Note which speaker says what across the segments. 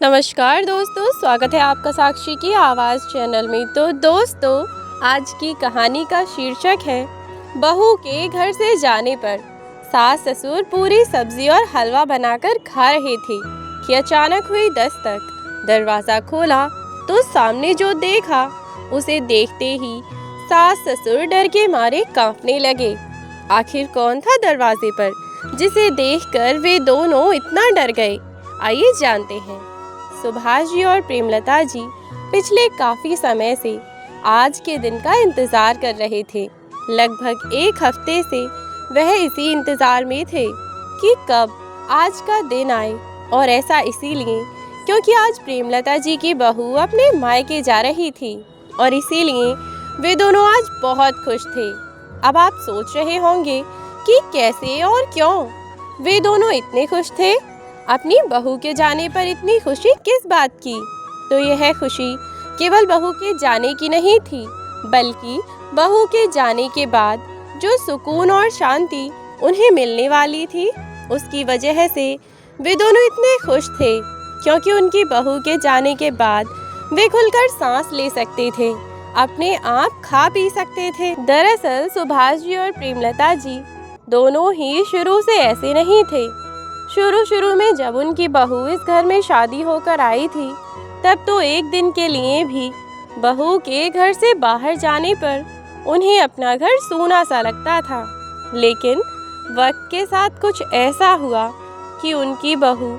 Speaker 1: नमस्कार दोस्तों, स्वागत है आपका साक्षी की आवाज़ चैनल में। तो दोस्तों, आज की कहानी का शीर्षक है बहू के घर से जाने पर। सास ससुर पूरी सब्जी और हलवा बनाकर खा रहे थे कि अचानक हुई दस्तक। दरवाज़ा खोला तो सामने जो देखा उसे देखते ही सास ससुर डर के मारे कांपने लगे। आखिर कौन था दरवाजे पर जिसे देखकर वे दोनों इतना डर गए? आइए जानते हैं। सुभाष जी और प्रेमलता जी पिछले काफ़ी समय से आज के दिन का इंतज़ार कर रहे थे। लगभग एक हफ्ते से वह इसी इंतज़ार में थे कि कब आज का दिन आए, और ऐसा इसीलिए क्योंकि आज प्रेमलता जी की बहू अपने मायके जा रही थी और इसीलिए वे दोनों आज बहुत खुश थे। अब आप सोच रहे होंगे कि कैसे और क्यों वे दोनों इतने खुश थे। अपनी बहू के जाने पर इतनी खुशी किस बात की? तो यह खुशी केवल बहू के जाने की नहीं थी, बल्कि बहू के जाने के बाद जो सुकून और शांति उन्हें मिलने वाली थी, उसकी वजह से वे दोनों इतने खुश थे, क्योंकि उनकी बहू के जाने के बाद वे खुलकर सांस ले सकते थे, अपने आप खा पी सकते थे। दरअसल सुभाष जी और प्रेमलता जी दोनों ही शुरू से ऐसे नहीं थे। शुरू में जब उनकी बहू इस घर में शादी होकर आई थी, तब तो एक दिन के लिए भी बहू के घर से बाहर जाने पर उन्हें अपना घर सूना सा लगता था। लेकिन वक्त के साथ कुछ ऐसा हुआ कि उनकी बहू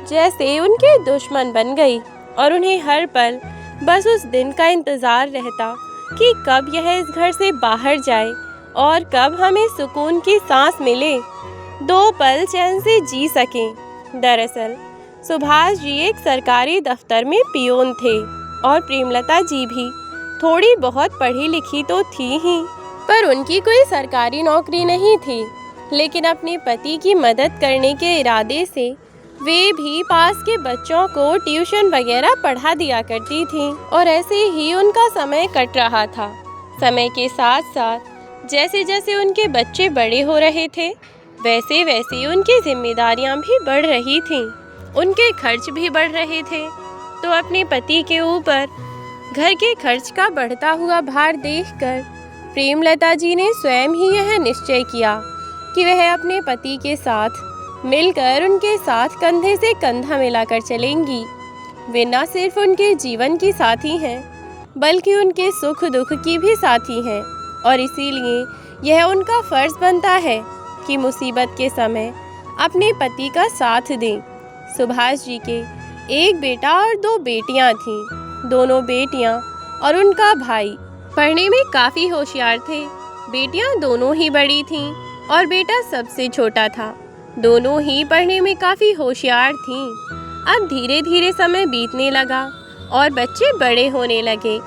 Speaker 1: जैसे उनके दुश्मन बन गई और उन्हें हर पल बस उस दिन का इंतज़ार रहता कि कब यह इस घर से बाहर जाए और कब हमें सुकून की सांस मिले, दो पल चैन से जी सकें। दरअसल सुभाष जी एक सरकारी दफ्तर में पियोन थे और प्रेमलता जी भी थोड़ी बहुत पढ़ी लिखी तो थी ही, पर उनकी कोई सरकारी नौकरी नहीं थी। लेकिन अपने पति की मदद करने के इरादे से वे भी पास के बच्चों को ट्यूशन वगैरह पढ़ा दिया करती थीं और ऐसे ही उनका समय कट रहा था। समय के साथ साथ जैसे जैसे उनके बच्चे बड़े हो रहे थे, वैसे वैसे उनकी जिम्मेदारियां भी बढ़ रही थीं, उनके खर्च भी बढ़ रहे थे। तो अपने पति के ऊपर घर के खर्च का बढ़ता हुआ भार देखकर प्रेमलता जी ने स्वयं ही यह निश्चय किया कि वह अपने पति के साथ मिलकर उनके साथ कंधे से कंधा मिलाकर चलेंगी। वे न सिर्फ उनके जीवन की साथी हैं, बल्कि उनके सुख दुख की भी साथी हैं, और इसीलिए यह उनका फर्ज बनता है कि मुसीबत के समय अपने पति का साथ दें। सुभाष जी के एक बेटा और दो बेटियां थीं। दोनों बेटियां और उनका भाई पढ़ने में काफ़ी होशियार थे। बेटियां दोनों ही बड़ी थीं और बेटा सबसे छोटा था। दोनों ही पढ़ने में काफ़ी होशियार थीं। अब धीरे धीरे समय बीतने लगा और बच्चे बड़े होने लगे।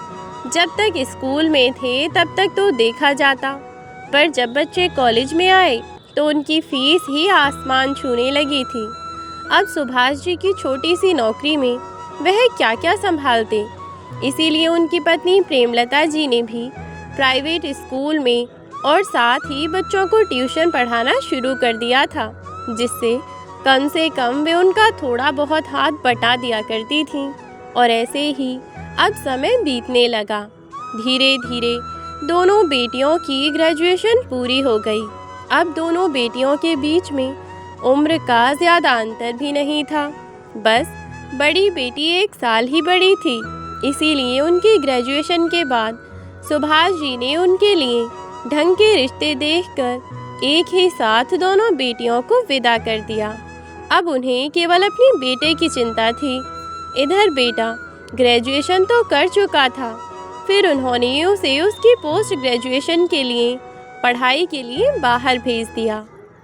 Speaker 1: जब तक स्कूल में थे तब तक तो देखा जाता, पर जब बच्चे कॉलेज में आए तो उनकी फीस ही आसमान छूने लगी थी। अब सुभाष जी की छोटी सी नौकरी में वह क्या क्या संभालते, इसीलिए उनकी पत्नी प्रेमलता जी ने भी प्राइवेट स्कूल में और साथ ही बच्चों को ट्यूशन पढ़ाना शुरू कर दिया था, जिससे कम से कम वे उनका थोड़ा बहुत हाथ बटा दिया करती थीं। और ऐसे ही अब समय बीतने लगा। धीरे धीरे दोनों बेटियों की ग्रेजुएशन पूरी हो गई। अब दोनों बेटियों के बीच में उम्र का ज़्यादा अंतर भी नहीं था, बस बड़ी बेटी 1 साल ही बड़ी थी। इसीलिए उनकी ग्रेजुएशन के बाद सुभाष जी ने उनके लिए ढंग के रिश्ते देखकर एक ही साथ दोनों बेटियों को विदा कर दिया। अब उन्हें केवल अपनी बेटे की चिंता थी। इधर बेटा ग्रेजुएशन तो कर चुका था, फिर उन्होंने उसे उसकी पोस्ट ग्रेजुएशन के लिए पढ़ाई के लिए बाहर भेज दिया।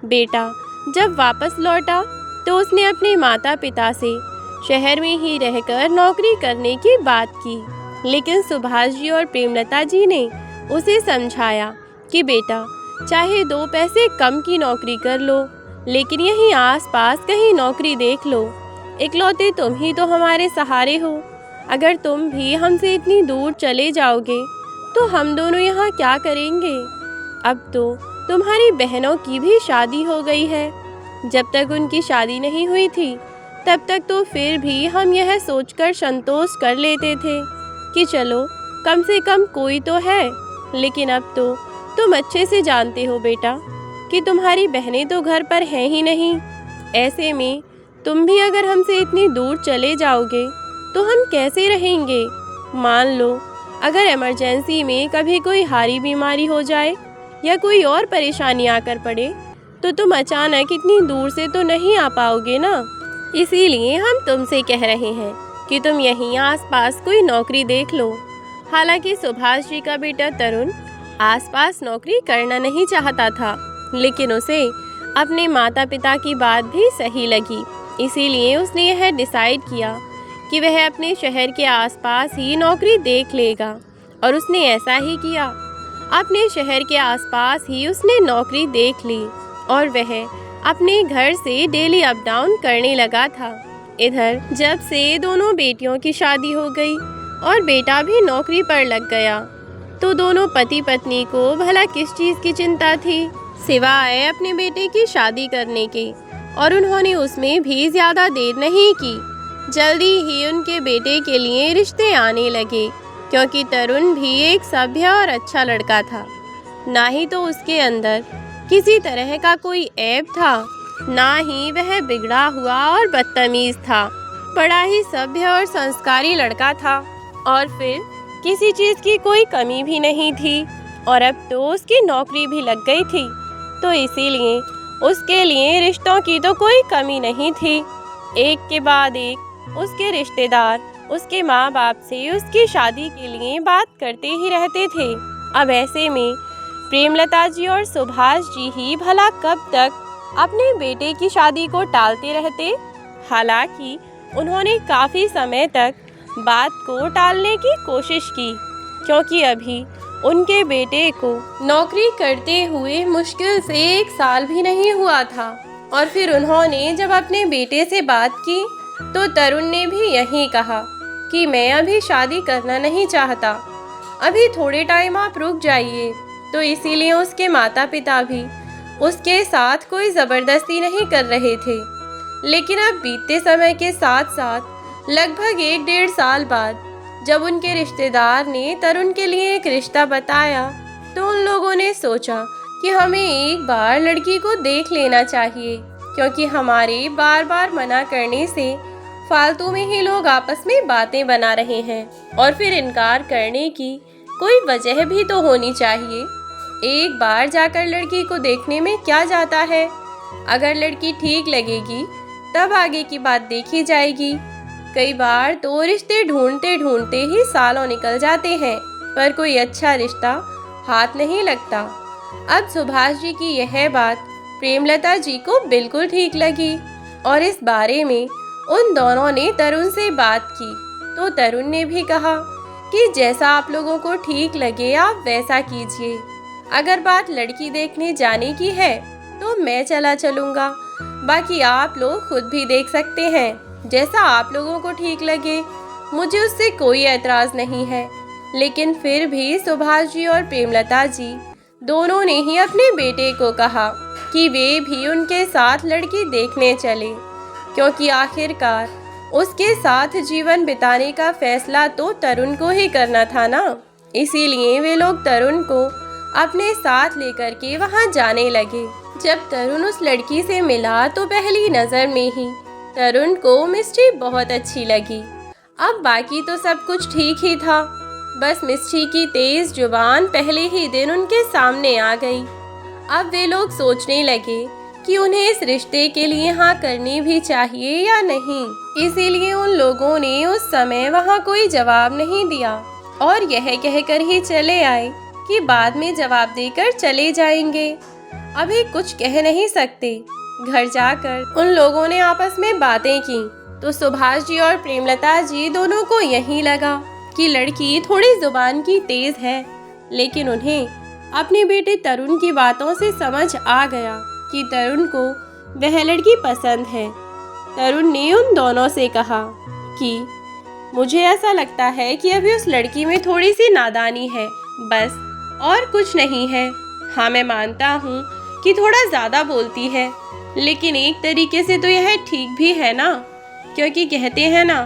Speaker 1: बेटा जब वापस लौटा तो उसने अपने माता पिता से शहर में ही रहकर नौकरी करने की बात की, लेकिन सुभाष जी और प्रेमलता जी ने उसे समझाया कि बेटा चाहे 2 पैसे कम की नौकरी कर लो, लेकिन यहीं आसपास कहीं नौकरी देख लो। इकलौते तुम ही तो हमारे सहारे हो। अगर तुम भी हमसे इतनी दूर चले जाओगे तो हम दोनों यहाँ क्या करेंगे? अब तो तुम्हारी बहनों की भी शादी हो गई है। जब तक उनकी शादी नहीं हुई थी तब तक तो फिर भी हम यह सोचकर संतोष कर लेते थे कि चलो कम से कम कोई तो है। लेकिन अब तो तुम अच्छे से जानते हो बेटा कि तुम्हारी बहनें तो घर पर हैं ही नहीं। ऐसे में तुम भी अगर हमसे इतनी दूर चले जाओगे तो हम कैसे रहेंगे। मान लो अगर इमरजेंसी में कभी कोई भारी बीमारी हो जाए या कोई और परेशानी आकर पड़े तो तुम अचानक इतनी दूर से तो नहीं आ पाओगे ना। इसीलिए हम तुमसे कह रहे हैं कि तुम यहीं आसपास कोई नौकरी देख लो। हालांकि सुभाष जी का बेटा तरुण आसपास नौकरी करना नहीं चाहता था, लेकिन उसे अपने माता पिता की बात भी सही लगी। इसीलिए उसने यह डिसाइड किया कि वह अपने शहर के आसपास ही नौकरी देख लेगा और उसने ऐसा ही किया। अपने शहर के आसपास ही उसने नौकरी देख ली और वह अपने घर से डेली अप डाउन करने लगा था। इधर जब से दोनों बेटियों की शादी हो गई और बेटा भी नौकरी पर लग गया तो दोनों पति पत्नी को भला किस चीज़ की चिंता थी सिवाय अपने बेटे की शादी करने के। और उन्होंने उसमें भी ज़्यादा देर नहीं की। जल्दी ही उनके बेटे के लिए रिश्ते आने लगे, क्योंकि तरुण भी एक सभ्य और अच्छा लड़का था। ना ही तो उसके अंदर किसी तरह का कोई ऐब था, ना ही वह बिगड़ा हुआ और बदतमीज़ था। बड़ा ही सभ्य और संस्कारी लड़का था और फिर किसी चीज़ की कोई कमी भी नहीं थी। और अब तो उसकी नौकरी भी लग गई थी, तो इसीलिए उसके लिए रिश्तों की तो कोई कमी नहीं थी। एक के बाद एक उसके रिश्तेदार उसके माँ बाप से उसकी शादी के लिए बात करते ही रहते थे। अब ऐसे में प्रेमलता जी और सुभाष जी ही भला कब तक अपने बेटे की शादी को टालते रहते। हालांकि उन्होंने काफ़ी समय तक बात को टालने की कोशिश की, क्योंकि अभी उनके बेटे को नौकरी करते हुए मुश्किल से 1 साल भी नहीं हुआ था। और फिर उन्होंने जब अपने बेटे से बात की तो तरुण ने भी यही कहा कि मैं अभी शादी करना नहीं चाहता, अभी थोड़े टाइम आप रुक जाइए। तो इसीलिए उसके माता पिता भी उसके साथ कोई ज़बरदस्ती नहीं कर रहे थे। लेकिन अब बीतते समय के साथ साथ लगभग 1-1.5 साल बाद जब उनके रिश्तेदार ने तरुण के लिए एक रिश्ता बताया तो उन लोगों ने सोचा कि हमें एक बार लड़की को देख लेना चाहिए, क्योंकि हमारे बार बार मना करने से फालतू में ही लोग आपस में बातें बना रहे हैं और फिर इनकार करने की कोई वजह भी तो होनी चाहिए। एक बार जाकर लड़की को देखने में क्या जाता है। अगर लड़की ठीक लगेगी तब आगे की बात देखी जाएगी। कई बार तो रिश्ते ढूंढते ढूंढते ही सालों निकल जाते हैं, पर कोई अच्छा रिश्ता हाथ नहीं लगता। अब सुभाष जी की यह बात प्रेमलता जी को बिल्कुल ठीक लगी और इस बारे में उन दोनों ने तरुण से बात की। तो तरुण ने भी कहा कि जैसा आप लोगों को ठीक लगे आप वैसा कीजिए। अगर बात लड़की देखने जाने की है तो मैं चला चलूँगा, बाकी आप लोग खुद भी देख सकते हैं, जैसा आप लोगों को ठीक लगे। मुझे उससे कोई एतराज़ नहीं है। लेकिन फिर भी सुभाष जी और प्रेमलता जी दोनों ने ही अपने बेटे को कहा कि वे भी उनके साथ लड़की देखने चले, क्योंकि आखिरकार उसके साथ जीवन बिताने का फैसला तो तरुण को ही करना था ना। इसीलिए वे लोग तरुण को अपने साथ लेकर के वहाँ जाने लगे। जब तरुण उस लड़की से मिला तो पहली नज़र में ही तरुण को मिष्टी बहुत अच्छी लगी। अब बाकी तो सब कुछ ठीक ही था, बस मिष्टी की तेज जुबान पहले ही दिन उनके सामने आ गई। अब वे लोग सोचने लगे कि उन्हें इस रिश्ते के लिए हाँ करनी भी चाहिए या नहीं। इसीलिए उन लोगों ने उस समय वहाँ कोई जवाब नहीं दिया और यह कहकर ही चले आए कि बाद में जवाब देकर चले जाएंगे, अभी कुछ कह नहीं सकते। घर जाकर उन लोगों ने आपस में बातें की तो सुभाष जी और प्रेमलता जी दोनों को यही लगा कि लड़की थोड़ी जुबान की तेज है, लेकिन उन्हें अपने बेटे तरुण की बातों से समझ आ गया कि तरुण को वह लड़की पसंद है। तरुण ने उन दोनों से कहा कि मुझे ऐसा लगता है कि अभी उस लड़की में थोड़ी सी नादानी है, बस और कुछ नहीं है। हाँ, मैं मानता हूँ कि थोड़ा ज़्यादा बोलती है, लेकिन एक तरीके से तो यह ठीक भी है ना। क्योंकि कहते हैं ना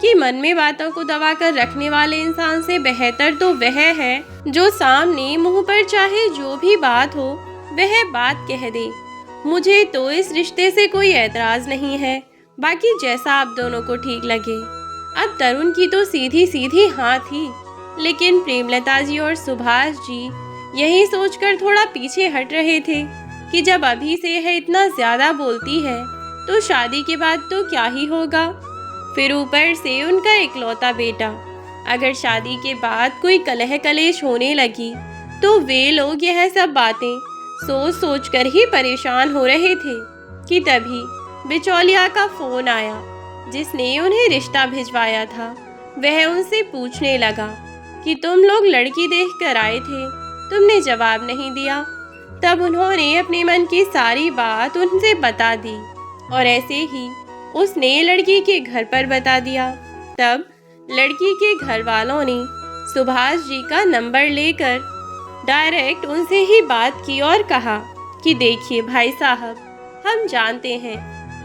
Speaker 1: कि मन में बातों को दबा कर रखने वाले इंसान से बेहतर तो वह है जो सामने मुंह पर चाहे जो भी बात हो वह बात कह दे। मुझे तो इस रिश्ते से कोई ऐतराज नहीं है, बाकी जैसा आप दोनों को ठीक लगे। अब तरुण की तो सीधी सीधी हाँ थी, लेकिन प्रेमलता जी और सुभाष जी यही सोचकर थोड़ा पीछे हट रहे थे कि जब अभी से यह इतना ज़्यादा बोलती है तो शादी के बाद तो क्या ही होगा। फिर ऊपर से उनका इकलौता बेटा, अगर शादी के बाद कोई कलह कलेश होने लगी तो वे लोग यह सब बातें सोच सोच कर ही परेशान हो रहे थे कि तभी बिचौलिया का फ़ोन आया जिसने उन्हें रिश्ता भिजवाया था। वह उनसे पूछने लगा कि तुम लोग लड़की देख कर आए थे, तुमने जवाब नहीं दिया। तब उन्होंने अपने मन की सारी बात उनसे बता दी और ऐसे ही उसने लड़की के घर पर बता दिया। तब लड़की के घर वालों ने सुभाष जी का नंबर लेकर डायरेक्ट उनसे ही बात की और कहा कि देखिए भाई साहब, हम जानते हैं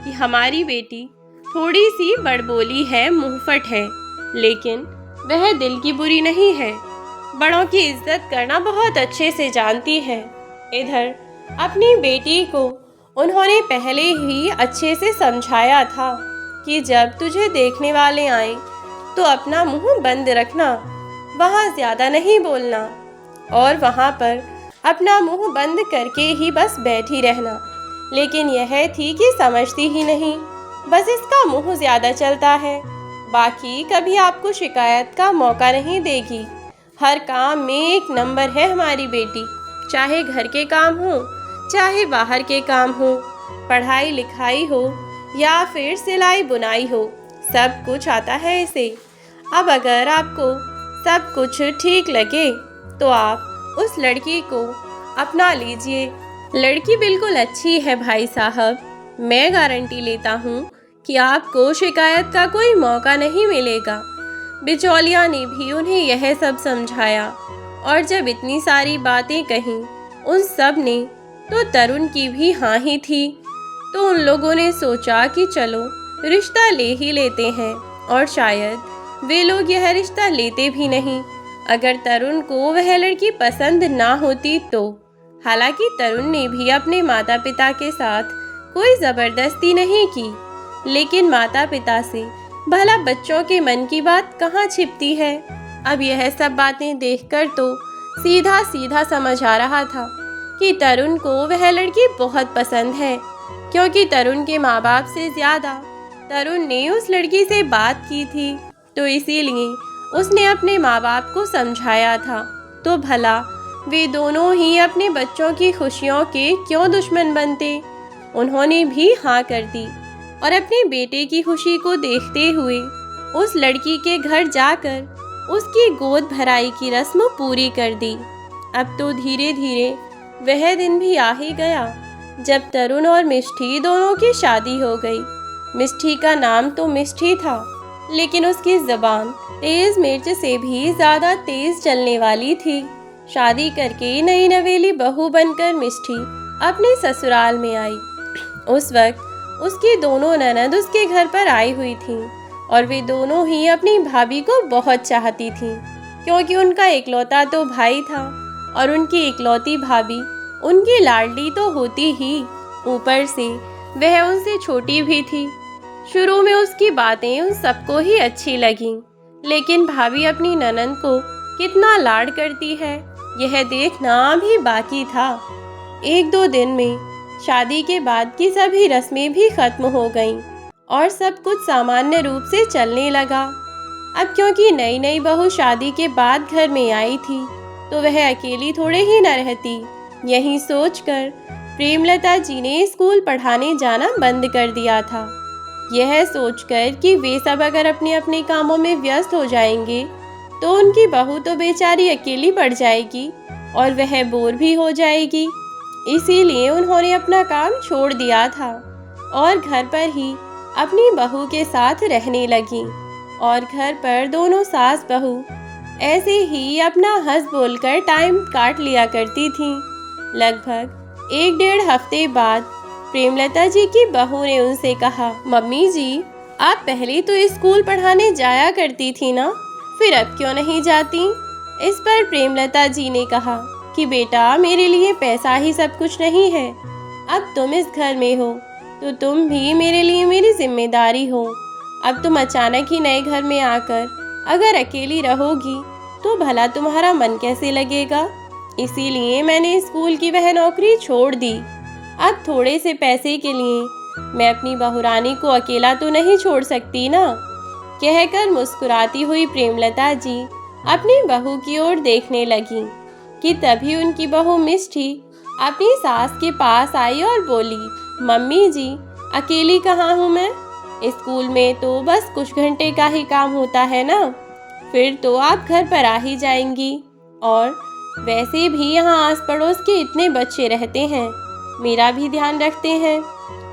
Speaker 1: कि हमारी बेटी थोड़ी सी बड़बोली है, मुंहफट है, लेकिन वह दिल की बुरी नहीं है, बड़ों की इज्जत करना बहुत अच्छे से जानती है। इधर अपनी बेटी को उन्होंने पहले ही अच्छे से समझाया था कि जब तुझे देखने वाले आए तो अपना मुंह बंद रखना, वहाँ ज़्यादा नहीं बोलना और वहाँ पर अपना मुंह बंद करके ही बस बैठी रहना। लेकिन यह थी कि समझती ही नहीं, बस इसका मुंह ज़्यादा चलता है, बाकी कभी आपको शिकायत का मौका नहीं देगी। हर काम में एक नंबर है हमारी बेटी, चाहे घर के काम हो चाहे बाहर के काम हो, पढ़ाई लिखाई हो या फिर सिलाई बुनाई हो, सब कुछ आता है इसे। अब अगर आपको सब कुछ ठीक लगे तो आप उस लड़की को अपना लीजिए। लड़की बिल्कुल अच्छी है भाई साहब, मैं गारंटी लेता हूँ कि आपको शिकायत का कोई मौका नहीं मिलेगा। बिचौलिया ने भी उन्हें यह सब समझाया और जब इतनी सारी बातें कहीं उन सब ने, तो तरुण की भी हाँ ही थी। तो उन लोगों ने सोचा कि चलो रिश्ता ले ही लेते हैं, और शायद वे लोग यह रिश्ता लेते भी नहीं अगर तरुण को वह लड़की पसंद ना होती तो। हालांकि तरुण ने भी अपने माता पिता के साथ कोई ज़बरदस्ती नहीं की, लेकिन माता पिता से भला बच्चों के मन की बात कहाँ छिपती है। अब यह सब बातें देखकर तो सीधा सीधा समझ आ रहा था कि तरुण को वह लड़की बहुत पसंद है, क्योंकि तरुण के माँ बाप से ज़्यादा तरुण ने उस लड़की से बात की थी, तो इसीलिए उसने अपने माँ बाप को समझाया था। तो भला वे दोनों ही अपने बच्चों की खुशियों के क्यों दुश्मन बनते। उन्होंने भी हाँ कर दी और अपने बेटे की खुशी को देखते हुए उस लड़की के घर जाकर उसकी गोद भराई की रस्म पूरी कर दी। अब तो धीरे धीरे वह दिन भी आ ही गया जब तरुण और मिष्ठी दोनों की शादी हो गई। मिष्ठी का नाम तो मिष्ठी था, लेकिन उसकी ज़बान तेज़ मिर्च से भी ज़्यादा तेज़ चलने वाली थी। शादी करके नई नवेली बहू बनकर मिष्ठी अपने ससुराल में आई। उस वक्त उसकी दोनों ननद उसके घर पर आई हुई थीं और वे दोनों ही अपनी भाभी को बहुत चाहती थीं, क्योंकि उनका इकलौता तो भाई था और उनकी इकलौती भाभी उनकी लाडली तो होती ही, ऊपर से वह उनसे छोटी भी थी। शुरू में उसकी बातें उन सबको ही अच्छी लगीं, लेकिन भाभी अपनी ननद को कितना लाड करती है यह देखना भी बाकी था। एक दो दिन में शादी के बाद की सभी रस्में भी खत्म हो गईं और सब कुछ सामान्य रूप से चलने लगा। अब क्योंकि नई नई बहू शादी के बाद घर में आई थी तो वह अकेली थोड़े ही न रहती। यही सोचकर प्रेमलता जी ने स्कूल पढ़ाने जाना बंद कर दिया था। यह सोचकर कि वे सब अगर अपने अपने कामों में व्यस्त हो जाएंगे तो उनकी बहू तो बेचारी अकेली पड़ जाएगी और वह बोर भी हो जाएगी। इसीलिए उन्होंने अपना काम छोड़ दिया था और घर पर ही अपनी बहू के साथ रहने लगी और घर पर दोनों सास बहू ऐसे ही अपना हंस बोलकर टाइम काट लिया करती थीं। लगभग 1-1.5 हफ्ते बाद प्रेमलता जी की बहू ने उनसे कहा, मम्मी जी आप पहले तो स्कूल पढ़ाने जाया करती थी ना, फिर अब क्यों नहीं जाती? इस पर प्रेमलता जी ने कहा कि बेटा, मेरे लिए पैसा ही सब कुछ नहीं है। अब तुम इस घर में हो तो तुम भी मेरे लिए मेरी जिम्मेदारी हो। अब तुम अचानक ही नए घर में आकर अगर अकेली रहोगी तो भला तुम्हारा मन कैसे लगेगा? इसीलिए मैंने स्कूल की वह नौकरी छोड़ दी। अब थोड़े से पैसे के लिए मैं अपनी बहुरानी को अकेला तो नहीं छोड़ सकती ना। कहकर मुस्कुराती हुई प्रेमलता जी अपनी बहू की ओर देखने लगी कि तभी उनकी बहू मिष्टी अपनी सास के पास आई और बोली, मम्मी जी, अकेली कहाँ हूँ मैं? स्कूल में तो बस कुछ घंटे का ही काम होता है ना, फिर तो आप घर पर आ ही जाएंगी। और वैसे भी यहाँ आस पड़ोस के इतने बच्चे रहते हैं, मेरा भी ध्यान रखते हैं।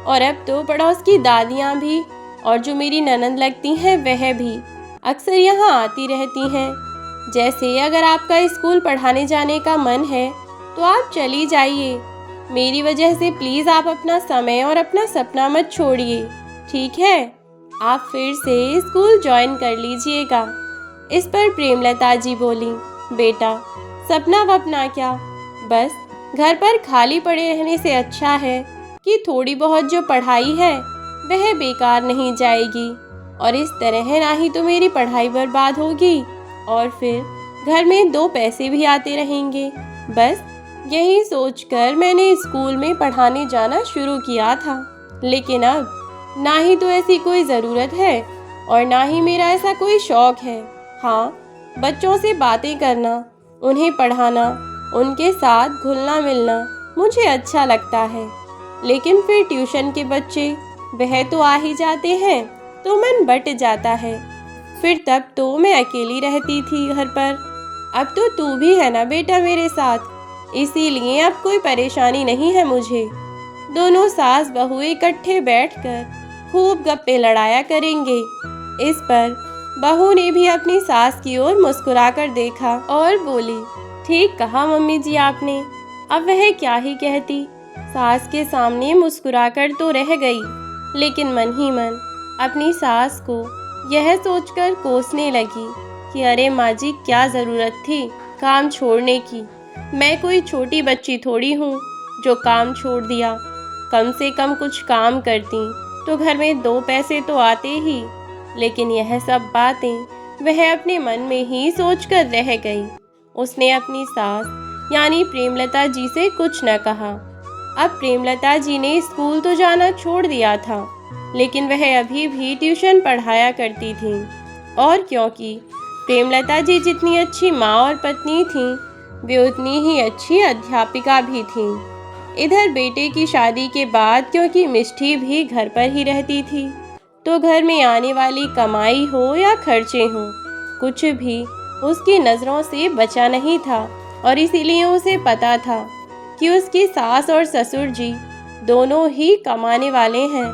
Speaker 1: और अब तो पड़ोस की दादियाँ भी और जो मेरी ननद लगती हैं वह भी अक्सर यहाँ आती रहती हैं। जैसे अगर आपका स्कूल पढ़ाने जाने का मन है तो आप चली जाइए। मेरी वजह से प्लीज़ आप अपना समय और अपना सपना मत छोड़िए, ठीक है? आप फिर से स्कूल ज्वाइन कर लीजिएगा। इस पर प्रेमलता जी बोली, बेटा, सपना वपना क्या, बस घर पर खाली पड़े रहने से अच्छा है कि थोड़ी बहुत जो पढ़ाई है वह बेकार नहीं जाएगी, और इस तरह ना ही तो मेरी पढ़ाई बर्बाद होगी और फिर घर में दो पैसे भी आते रहेंगे। बस यही सोचकर मैंने स्कूल में पढ़ाने जाना शुरू किया था। लेकिन अब ना ही तो ऐसी कोई ज़रूरत है और ना ही मेरा ऐसा कोई शौक़ है। हाँ, बच्चों से बातें करना, उन्हें पढ़ाना, उनके साथ घुलना मिलना मुझे अच्छा लगता है। लेकिन फिर ट्यूशन के बच्चे वह तो आ ही जाते हैं तो मन बट जाता है। फिर तब तो मैं अकेली रहती थी घर पर। अब तो तू भी है ना बेटा मेरे साथ, इसीलिए अब कोई परेशानी नहीं है मुझे। दोनों सास बहू इकट्ठे बैठकर खूब गप्पे लड़ाया करेंगे। इस पर बहू ने भी अपनी सास की ओर मुस्कुराकर देखा और बोली, ठीक कहा मम्मी जी आपने। अब वह क्या ही कहती, सास के सामने मुस्कुराकर तो रह गई, लेकिन मन ही मन अपनी सास को यह सोचकर कोसने लगी कि अरे माँ जी, क्या ज़रूरत थी काम छोड़ने की। मैं कोई छोटी बच्ची थोड़ी हूँ जो काम छोड़ दिया। कम से कम कुछ काम करती तो घर में दो पैसे तो आते ही। लेकिन यह सब बातें वह अपने मन में ही सोचकर रह गई। उसने अपनी सास यानी प्रेमलता जी से कुछ न कहा। अब प्रेमलता जी ने स्कूल तो जाना छोड़ दिया था, लेकिन वह अभी भी ट्यूशन पढ़ाया करती थी। और क्योंकि प्रेमलता जी जितनी अच्छी माँ और पत्नी थीं, वे उतनी ही अच्छी अध्यापिका भी थीं। इधर बेटे की शादी के बाद क्योंकि मिष्टी भी घर पर ही रहती थी, तो घर में आने वाली कमाई हो या खर्चे हों, कुछ भी उसकी नज़रों से बचा नहीं था। और इसीलिए उसे पता था कि उसकी सास और ससुर जी दोनों ही कमाने वाले हैं,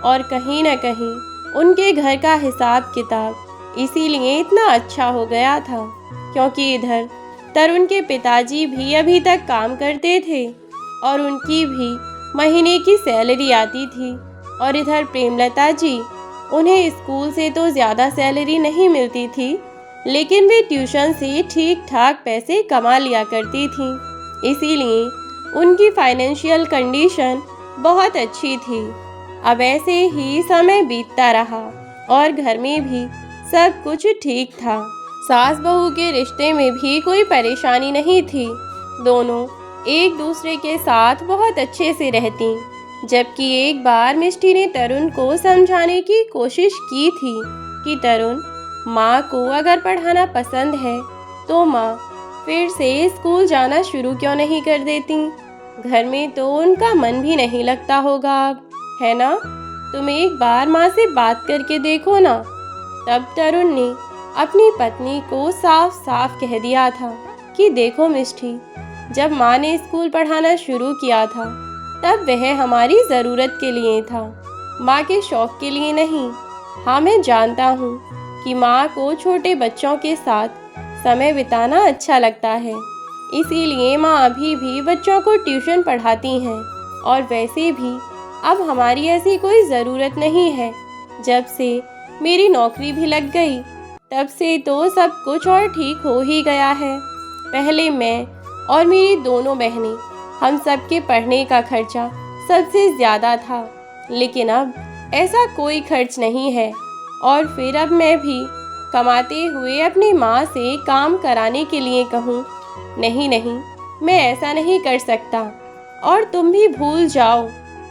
Speaker 1: और कहीं न कहीं उनके घर का हिसाब किताब इसीलिए इतना अच्छा हो गया था क्योंकि इधर तरुण के पिताजी भी अभी तक काम करते थे और उनकी भी महीने की सैलरी आती थी। और इधर प्रेमलता जी, उन्हें स्कूल से तो ज़्यादा सैलरी नहीं मिलती थी, लेकिन वे ट्यूशन से ठीक ठाक पैसे कमा लिया करती थी। इसीलिए उनकी फाइनेंशियल कंडीशन बहुत अच्छी थी। अब ऐसे ही समय बीतता रहा और घर में भी सब कुछ ठीक था। सास बहू के रिश्ते में भी कोई परेशानी नहीं थी। दोनों एक दूसरे के साथ बहुत अच्छे से रहती। जबकि एक बार मिष्टी ने तरुण को समझाने की कोशिश की थी कि तरुण, माँ को अगर पढ़ाना पसंद है तो माँ फिर से स्कूल जाना शुरू क्यों नहीं कर देती। घर में तो उनका मन भी नहीं लगता होगा अब, है ना? तुम एक बार माँ से बात करके देखो ना। तब तरुण ने अपनी पत्नी को साफ साफ कह दिया था कि देखो मिष्टी, जब माँ ने स्कूल पढ़ाना शुरू किया था तब वह हमारी ज़रूरत के लिए था, माँ के शौक़ के लिए नहीं। हाँ, मैं जानता हूँ कि माँ को छोटे बच्चों के साथ समय बिताना अच्छा लगता है, इसीलिए माँ अभी भी बच्चों को ट्यूशन पढ़ाती हैं। और वैसे भी अब हमारी ऐसी कोई ज़रूरत नहीं है जब से मेरी नौकरी भी लग गई तब से तो सब कुछ और ठीक हो ही गया है। पहले मैं और मेरी दोनों बहनें, हम सब के पढ़ने का खर्चा सबसे ज़्यादा था, लेकिन अब ऐसा कोई खर्च नहीं है। और फिर अब मैं भी कमाते हुए अपनी माँ से काम कराने के लिए कहूँ, नहीं नहीं, मैं ऐसा नहीं कर सकता और तुम भी भूल जाओ।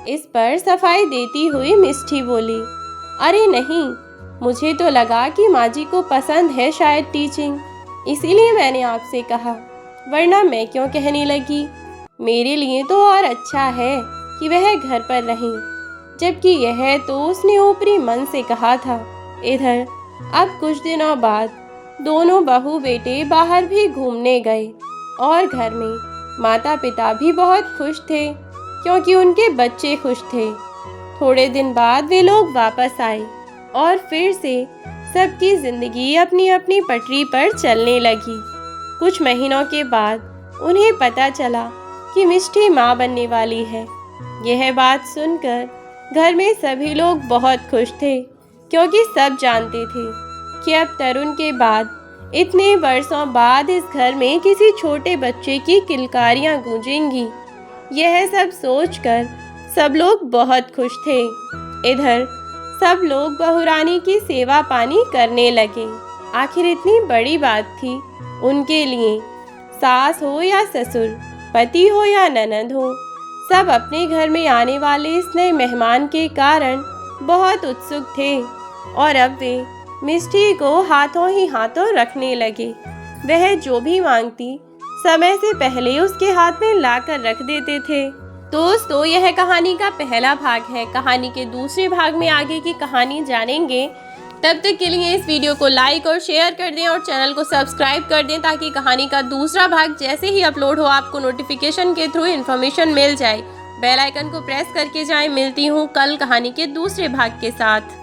Speaker 1: इस पर सफाई देती हुई मिष्टी बोली, अरे नहीं, मुझे तो लगा कि माँ जी को पसंद है शायद टीचिंग, इसीलिए मैंने आपसे कहा, वरना मैं क्यों कहने लगी। मेरे लिए तो और अच्छा है कि वह घर पर रहें, जबकि यह तो उसने ऊपरी मन से कहा था। इधर अब कुछ दिनों बाद दोनों बहू बेटे बाहर भी घूमने गए और घर में माता पिता भी बहुत खुश थे क्योंकि उनके बच्चे खुश थे। थोड़े दिन बाद वे लोग वापस आए और फिर से सबकी ज़िंदगी अपनी अपनी पटरी पर चलने लगी। कुछ महीनों के बाद उन्हें पता चला कि मिष्टी माँ बनने वाली है। यह बात सुनकर घर में सभी लोग बहुत खुश थे क्योंकि सब जानते थे कि अब तरुण के बाद इतने वर्षों बाद इस घर में किसी छोटे बच्चे की किलकारियाँ गूंजेंगी। यह सब सोचकर सब लोग बहुत खुश थे। इधर सब लोग बहुरानी की सेवा पानी करने लगे। आखिर इतनी बड़ी बात थी उनके लिए, सास हो या ससुर, पति हो या ननद हो, सब अपने घर में आने वाले इस नए मेहमान के कारण बहुत उत्सुक थे और अब वे मिष्टी को हाथों ही हाथों रखने लगे। वह जो भी मांगती समय से पहले उसके हाथ में लाकर रख देते थे। दोस्तों, यह कहानी का पहला भाग है। कहानी के दूसरे भाग में आगे की कहानी जानेंगे। तब तक के लिए इस वीडियो को लाइक और शेयर कर दें और चैनल को सब्सक्राइब कर दें ताकि कहानी का दूसरा भाग जैसे ही अपलोड हो आपको नोटिफिकेशन के थ्रू इन्फॉर्मेशन मिल जाए। बेल आइकन को प्रेस करके जाएं। मिलती हूँ कल कहानी के दूसरे भाग के साथ।